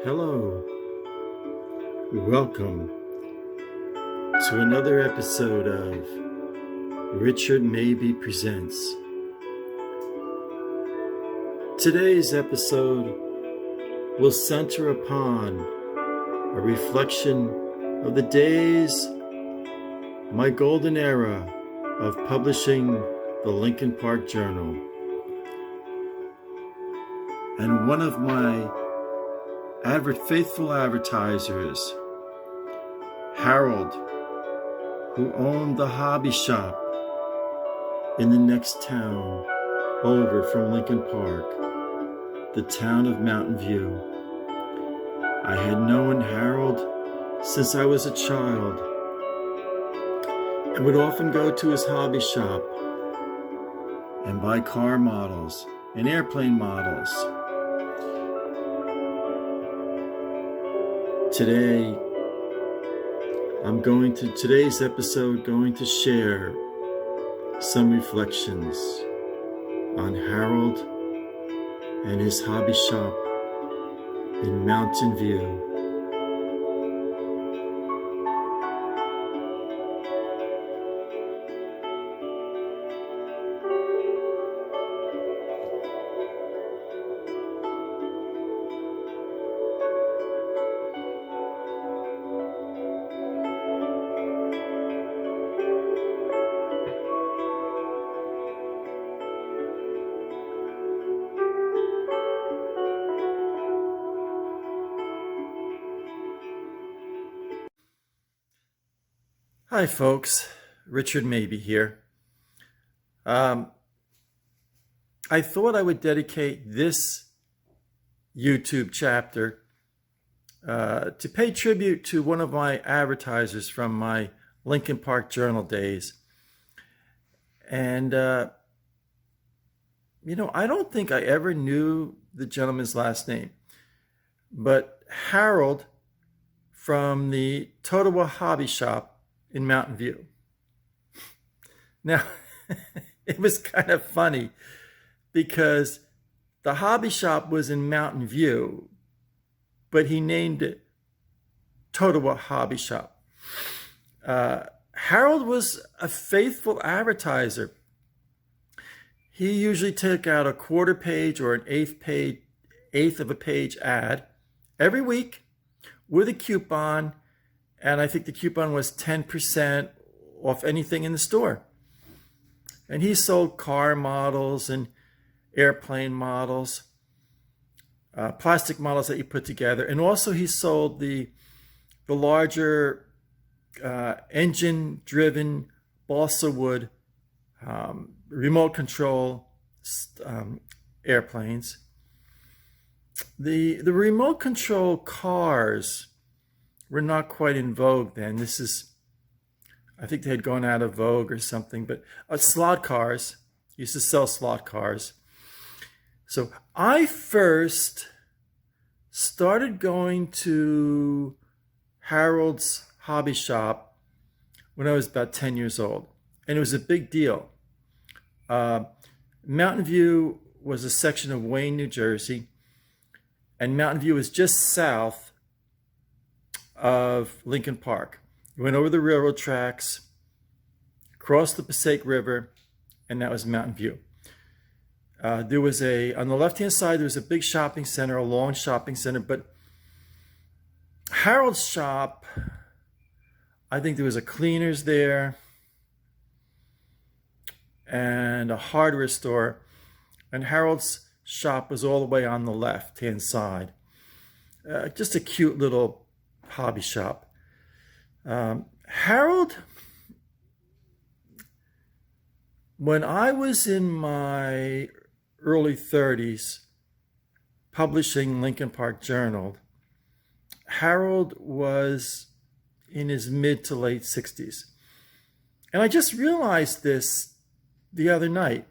Hello, welcome to another episode of Richard Mabey Presents. Today's episode will center upon a reflection of the days, my golden era of publishing the Lincoln Park Journal, and one of my faithful advertisers, Harold, who owned the hobby shop in the next town over from Lincoln Park, the town of Mountain View. I had known Harold since I was a child and would often go to his hobby shop and buy car models and airplane models. Today, today's episode, going to share some reflections on Harold and his hobby shop in Mountain View. Hi folks, Richard Mabey here. I thought I would dedicate this YouTube chapter to pay tribute to one of my advertisers from my Lincoln Park Journal days. And, I don't think I ever knew the gentleman's last name, but Harold from the Totowa Hobby Shop in Mountain View. Now, it was kind of funny because the hobby shop was in Mountain View, but he named it Totowa Hobby Shop. Harold was a faithful advertiser. He usually took out a quarter page or an eighth of a page ad every week with a coupon. And I think the coupon was 10% off anything in the store. And he sold car models and airplane models, plastic models that you put together. And also he sold the larger engine-driven balsa wood remote control airplanes. The remote control cars were not quite in vogue then. I think they had gone out of vogue or something, but slot cars, used to sell slot cars. So I first started going to Harold's hobby shop when I was about 10 years old, and it was a big deal. Mountain View was a section of Wayne, New Jersey, and Mountain View was just south of Lincoln Park. You went over the railroad tracks, crossed the Passaic River, and that was Mountain View. There was on the left-hand side, there was a big shopping center, a long shopping center, but Harold's shop, I think there was a cleaners there and a hardware store, and Harold's shop was all the way on the left-hand side. Just a cute little hobby shop. Harold, when I was in my early 30s publishing Lincoln Park Journal, Harold was in his mid to late 60s. And I just realized this the other night.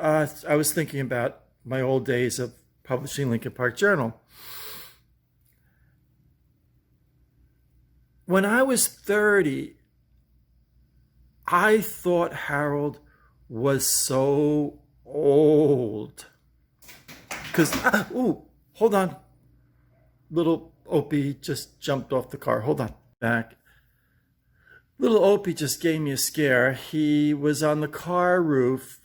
I was thinking about my old days of publishing Lincoln Park Journal. When I was 30, I thought Harold was so old. Because, hold on. little Opie just jumped off the car. Hold on, back. Little Opie just gave me a scare. He was on the car roof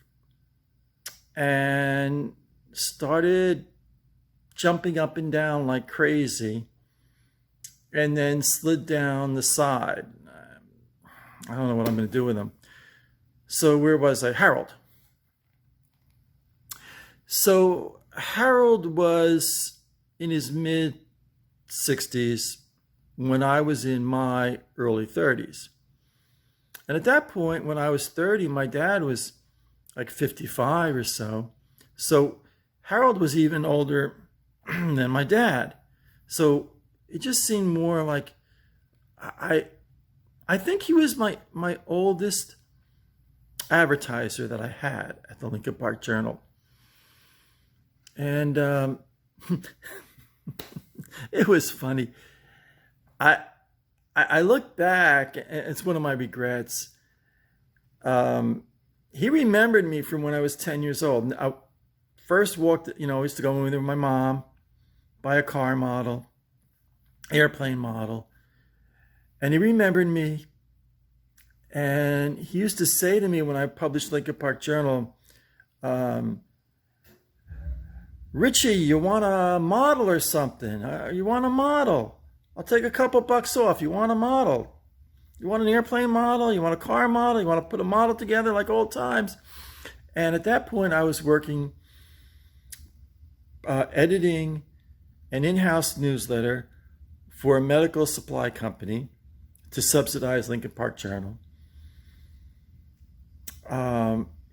and started jumping up and down like crazy, and then slid down the side. I don't know what I'm going to do with him. So where was I? Harold. So Harold was in his mid 60s when I was in my early 30s. And at that point, when I was 30, my dad was like 55 or so. So Harold was even older than my dad. So it just seemed more like I think he was my oldest advertiser that I had at the Lincoln Park Journal. And it was funny. I look back, and it's one of my regrets. He remembered me from when I was 10 years old. I first walked, I used to go with my mom, buy a car model, airplane model. And he remembered me. And he used to say to me when I published Lincoln Park Journal, Richie, you want a model or something? You want a model? I'll take a couple bucks off. You want a model? You want an airplane model? You want a car model? You want to put a model together like old times? And at that point, I was working, editing an in-house newsletter for a medical supply company to subsidize Lincoln Park Journal.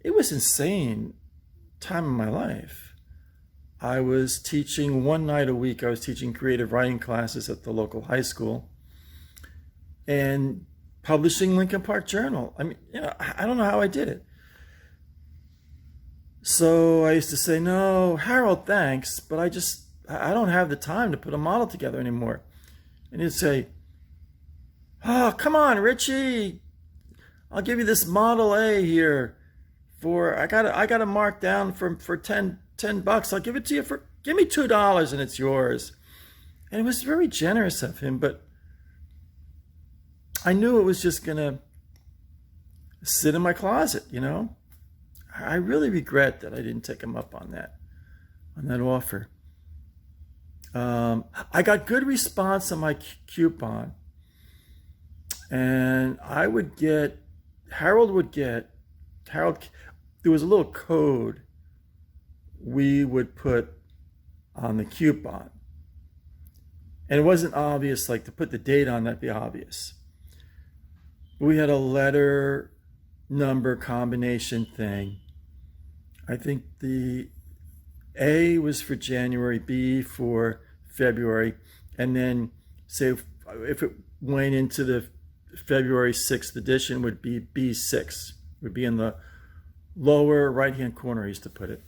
It was insane time in my life. I was teaching one night a week. I was teaching creative writing classes at the local high school and publishing Lincoln Park Journal. I mean, I don't know how I did it. So I used to say, no, Harold, thanks, but I don't have the time to put a model together anymore. And he'd say, oh, come on, Richie, I'll give you this Model A here I got it marked down for 10 bucks. I'll give it to you give me $2 and it's yours. And it was very generous of him, but I knew it was just gonna sit in my closet, I really regret that I didn't take him up on that offer. I got good response on my coupon, and Harold, there was a little code we would put on the coupon. And it wasn't obvious, like to put the date on, that'd be obvious. We had a letter number combination thing. I think the A was for January, B for February, and then say if it went into the February 6th edition, would be B6, would be in the lower right-hand corner, I used to put it.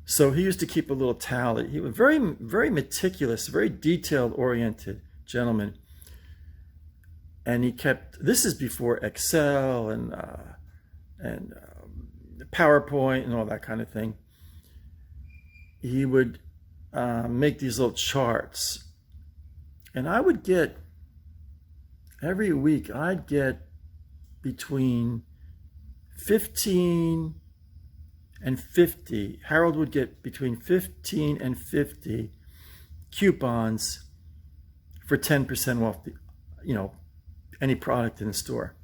So he used to keep a little tally. He was very, very meticulous, very detail-oriented gentleman. And he kept, this is before Excel and PowerPoint and all that kind of thing. He would make these little charts. And I would get, every week, I'd get between 15 and 50. Harold would get between 15 and 50 coupons for 10% off any product in the store.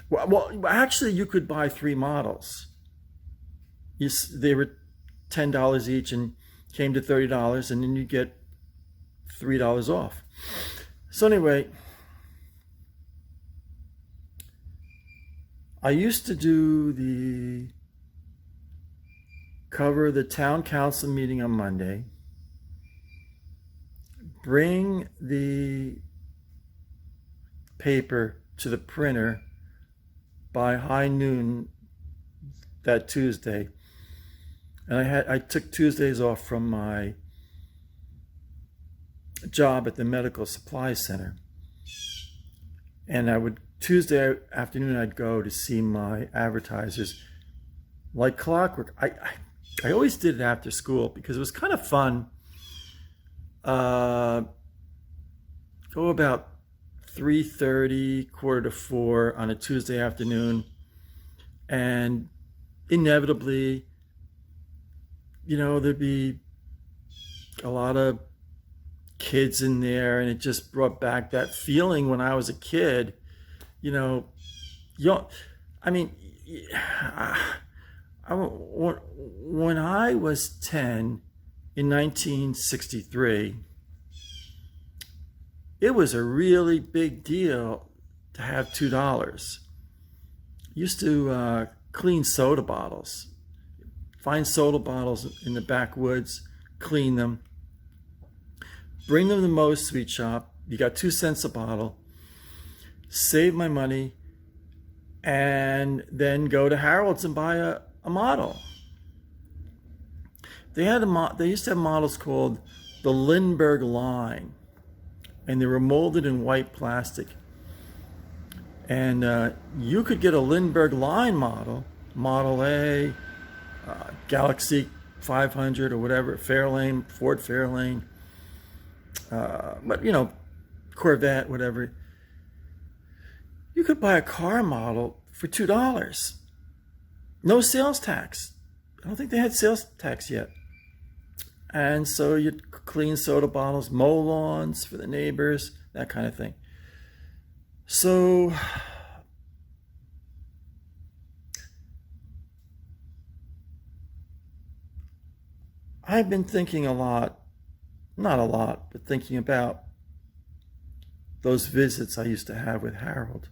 Well, actually, you could buy 3 models. They were $10 each and came to $30, and then you get $3 off. So anyway, I used to do the cover the town council meeting on Monday, bring the paper to the printer by high noon that Tuesday. And I took Tuesdays off from my job at the medical supply center. And Tuesday afternoon, I'd go to see my advertisers like clockwork. I always did it after school because it was kind of fun. uh, go about 3:30, quarter to 4 on a Tuesday afternoon. And inevitably, there'd be a lot of kids in there, and it just brought back that feeling when I was a kid. You know, you I mean, when I was 10 in 1963, it was a really big deal to have $2. Used to clean soda bottles, find soda bottles in the backwoods, clean them, bring them to the Moe's Sweet Shop. You got 2 cents a bottle, save my money, and then go to Harold's and buy a model. They used to have models called the Lindbergh line, and they were molded in white plastic. And you could get a Lindbergh line model, Model A, Galaxy 500 or whatever, Fairlane, Ford Fairlane, but Corvette, whatever. You could buy a car model for $2. No sales tax. I don't think they had sales tax yet. And so you'd clean soda bottles, mow lawns for the neighbors, that kind of thing. So I've been thinking a lot, not a lot, but thinking about those visits I used to have with Harold.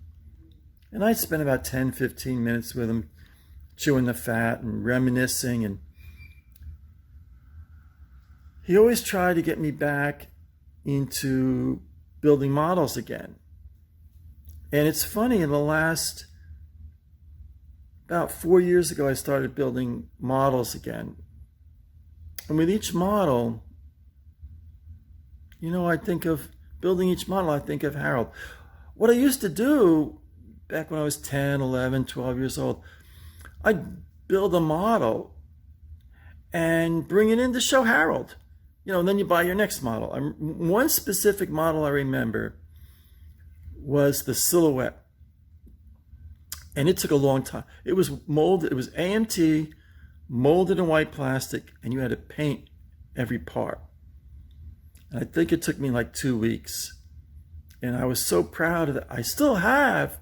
And I'd spend about 10, 15 minutes with him, chewing the fat and reminiscing. And he always tried to get me back into building models again. And it's funny, in the last, about 4 years ago, I started building models again. And with each model, I think of building each model, I think of Harold. What I used to do back when I was 10, 11, 12 years old, I'd build a model and bring it in to show Harold. And then you buy your next model. One specific model I remember was the Silhouette. And it took a long time. It was molded, it was AMT, molded in white plastic, and you had to paint every part. And I think it took me like 2 weeks. And I was so proud of it. I still have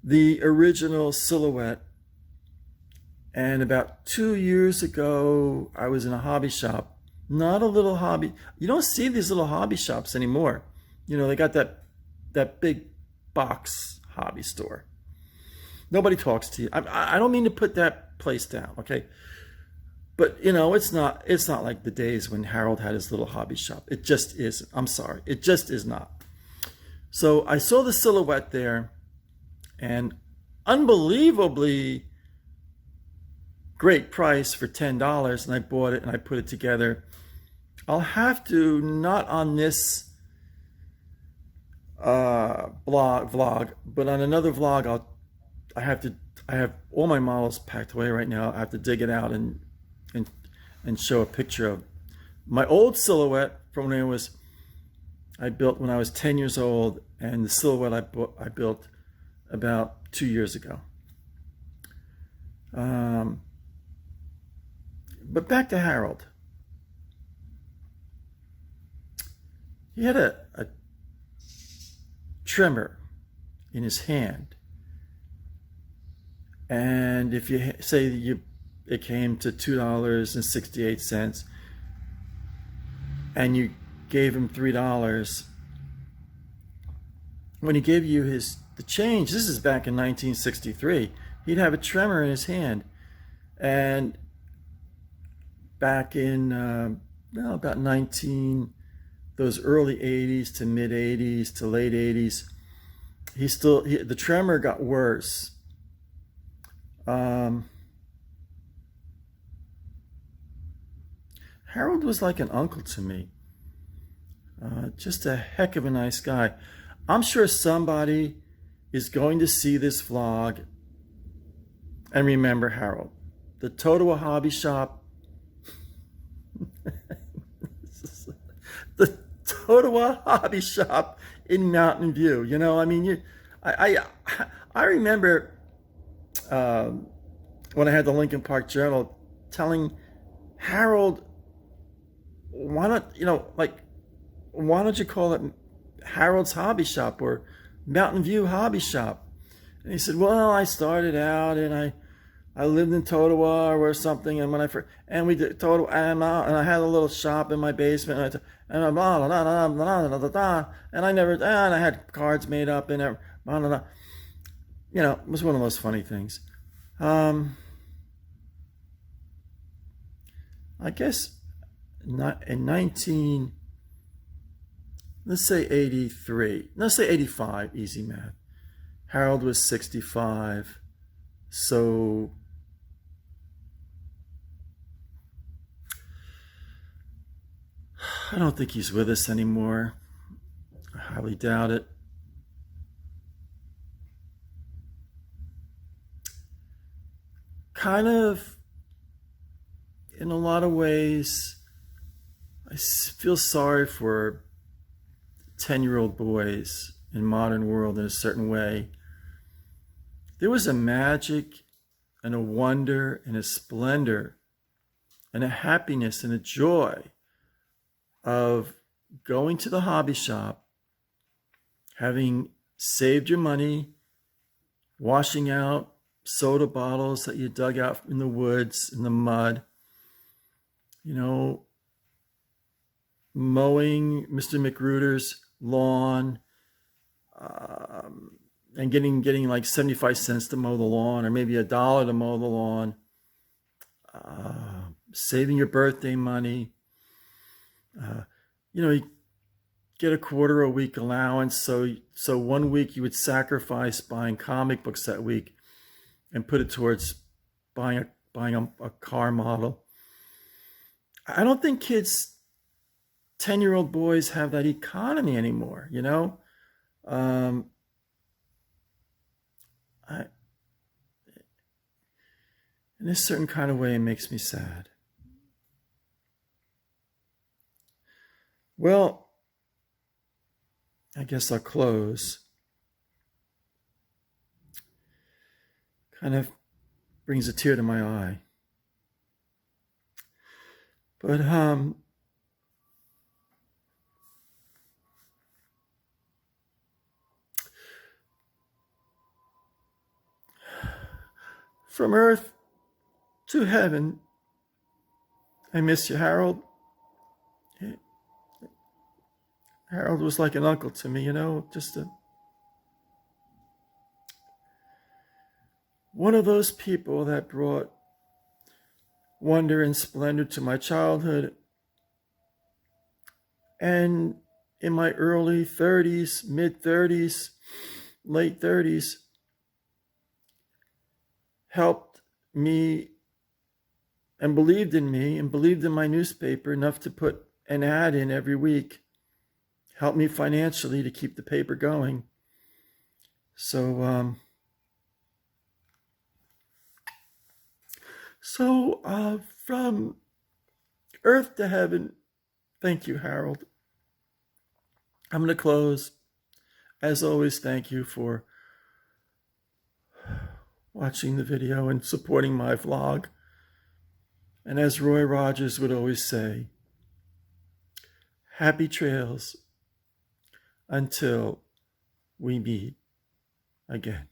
the original Silhouette. And about 2 years ago, I was in a hobby shop. Not a little hobby. You don't see these little hobby shops anymore. They got that big box hobby store. Nobody talks to you. I don't mean to put that place down, okay? But it's not like the days when Harold had his little hobby shop. It just isn't. I'm sorry. It just is not. So I saw the Silhouette there, and unbelievably great price for $10, and I bought it and I put it together. I'll have to, not on this vlog, but on another vlog, I have all my models packed away right now. I have to dig it out and show a picture of my old Silhouette from when I built when I was 10 years old, and the Silhouette I built about 2 years ago. But back to Harold. He had a trimmer in his hand. And if you say it came to $2.68, and you gave him $3, when he gave you the change, this is back in 1963, he'd have a trimmer in his hand. And back in about those early 80s to mid 80s to late 80s, the tremor got worse. Harold was like an uncle to me. Just a heck of a nice guy. I'm sure somebody is going to see this vlog and remember Harold. The Totowa Hobby Shop. Totowa Hobby Shop in Mountain View. You know, I mean, I remember when I had the Lincoln Park Journal telling Harold, why not, why don't you call it Harold's Hobby Shop or Mountain View Hobby Shop? And he said, well, I started out and I lived in Totowa or something, and when we did Totowa, and I had a little shop in my basement, and I had cards made up and it was one of those funny things. I guess not in let's say 83, let's say 85, easy math. Harold was 65, so I don't think he's with us anymore. I highly doubt it. Kind of, in a lot of ways, I feel sorry for 10-year-old boys in modern world in a certain way. There was a magic and a wonder and a splendor and a happiness and a joy of going to the hobby shop, having saved your money, washing out soda bottles that you dug out in the woods, in the mud, mowing Mr. McGruder's lawn, and getting like 75 cents to mow the lawn, or maybe $1 to mow the lawn, saving your birthday money. You get a quarter a week allowance, so 1 week you would sacrifice buying comic books that week and put it towards buying a car model. I don't think 10-year-old boys have that economy anymore, in a certain kind of way, it makes me sad. Well, I guess I'll close. Kind of brings a tear to my eye. But from earth to heaven, I miss you, Harold. Harold was like an uncle to me, just one of those people that brought wonder and splendor to my childhood. And in my early 30s, mid 30s, late 30s, helped me and believed in me and believed in my newspaper enough to put an ad in every week, helped me financially to keep the paper going. So, from earth to heaven, thank you, Harold. I'm going to close. As always, thank you for watching the video and supporting my vlog. And as Roy Rogers would always say, happy trails until we meet again.